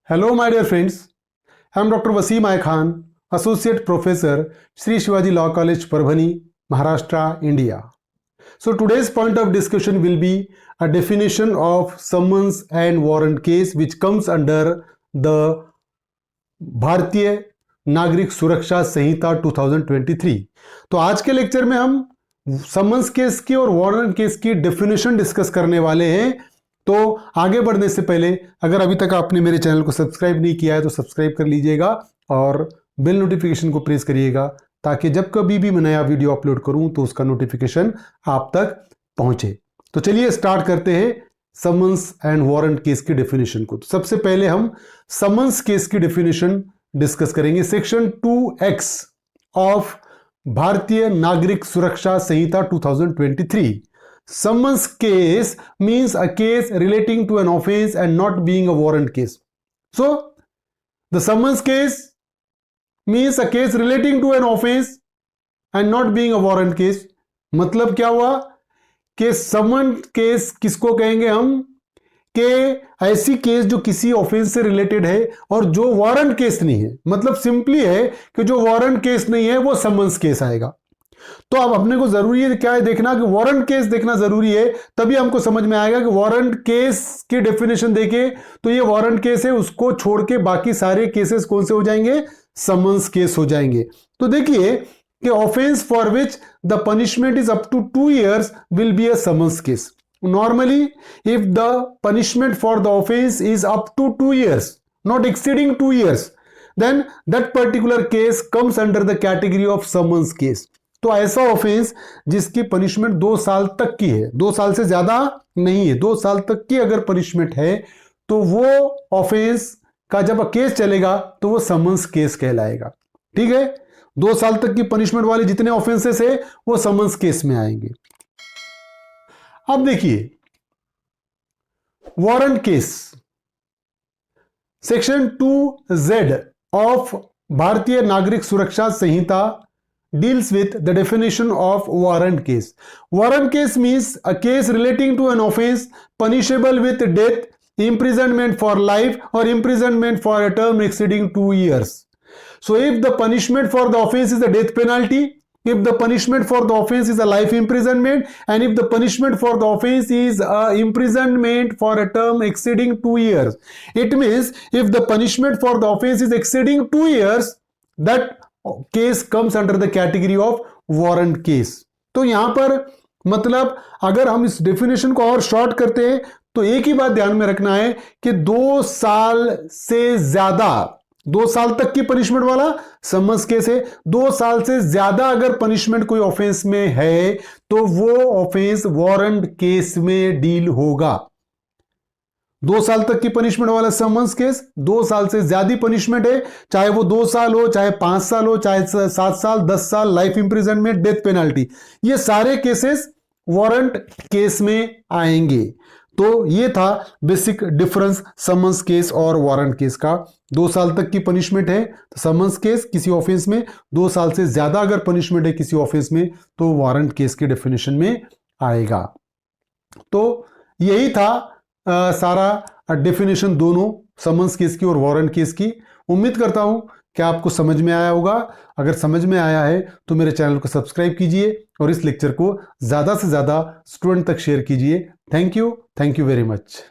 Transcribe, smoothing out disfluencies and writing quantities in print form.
Hello, my dear friends. I am Dr. Wasim I Khan, Associate Professor, Sri Shivaji Law College, Parbhani, Maharashtra, India. So today's point of discussion will be a definition of summons and warrant case which comes under the भारतीय नागरिक सुरक्षा संहिता 2023। तो आज के lecture में हम summons case की और वारंट केस की डेफिनेशन डिस्कस करने वाले हैं। तो आगे बढ़ने से पहले अगर अभी तक आपने मेरे चैनल को सब्सक्राइब नहीं किया है तो सब्सक्राइब कर लीजिएगा और बेल नोटिफिकेशन को प्रेस करिएगा ताकि जब कभी भी मैं नया वीडियो अपलोड करूं तो उसका नोटिफिकेशन आप तक पहुंचे। तो चलिए स्टार्ट करते हैं समन्स एंड वारंट केस की डेफिनेशन को। तो सबसे पहले हम समन्स केस की डेफिनेशन डिस्कस करेंगे। सेक्शन 2(x) ऑफ भारतीय नागरिक सुरक्षा संहिता 2023। Summons case means a case relating to an offense and not being a warrant case. So, the summons case means a case relating to an offense and not being a warrant case. मतलब क्या हुआ कि समन case किसको कहेंगे हम कि ऐसी case जो किसी ऑफेंस से रिलेटेड है और जो वारंट केस नहीं है। मतलब सिंपली है कि जो वारंट केस नहीं है वो समन्स केस आएगा। तो अब अपने को जरूरी है क्या है देखना कि वारंट केस देखना जरूरी है, तभी हमको समझ में आएगा कि वारंट केस की डेफिनेशन देखे तो ये वारंट केस है, उसको छोड़ के बाकी सारे केसेस कौन से हो जाएंगे, समन्स केस हो जाएंगे। तो देखिए कि offence for which the punishment is up to 2 years will be a summons case. Normally if the punishment for the offence is up to 2 years not exceeding 2 years then that particular case comes under the category of summons case। तो ऐसा offence जिसकी punishment 2 साल तक की है, 2 साल से ज्यादा नहीं है, 2 साल तक की अगर पनिशमेंट है तो वो ऑफेंस का जब केस चलेगा तो वो समन्स केस कहलाएगा। ठीक है, 2 साल तक की पनिशमेंट वाले जितने ऑफेंसेस है वो समन्स केस में आएंगे। अब देखिए warrant case, section 2(z) of भारतीय नागरिक सुरक्षा संहिता deals with the definition of warrant case. Warrant case means a case relating to an offense punishable with death, imprisonment for life, or imprisonment for a term exceeding 2 years. So if the punishment for the offense is a death penalty, if the punishment for the offense is a life imprisonment, and if the punishment for the offense is a imprisonment for a term exceeding 2 years, it means if the punishment for the offense is exceeding 2 years, that case comes under the category of warrant case. तो यहां पर मतलब अगर हम इस definition को और short करते हैं तो एक ही बात ध्यान में रखना है कि 2 साल से ज्यादा, 2 साल तक की पनिशमेंट वाला समन्स केस है। 2 साल से ज्यादा अगर पनिशमेंट कोई ऑफेंस में है तो वो ऑफेंस वारंट केस में डील होगा। 2 साल तक की पनिशमेंट वाला समन्स केस, 2 साल से ज्यादा पनिशमेंट है, चाहे वो 2 साल हो, चाहे 5 साल हो, चाहे 7 साल, 10 साल, लाइफ इंप्रिजनमेंट, डेथ पेनल्टी, ये सारे केसेस वारंट केस में आएंगे। तो ये था बेसिक डिफरेंस समन्स केस और वारंट केस का। 2 साल तक की पनिशमेंट है तो समन्स केस किसी ऑफेंस में, 2 साल से ज्यादा अगर पनिशमेंट है किसी ऑफेंस में तो वारंट केस की डेफिनेशन में आएगा। तो यही था सारा डेफिनेशन दोनों समन्स केस की और वारंट केस की। उम्मीद करता हूं कि आपको समझ में आया होगा। अगर समझ में आया है तो मेरे चैनल को सब्सक्राइब कीजिए और इस लेक्चर को ज्यादा से ज्यादा स्टूडेंट तक शेयर कीजिए। Thank you very much.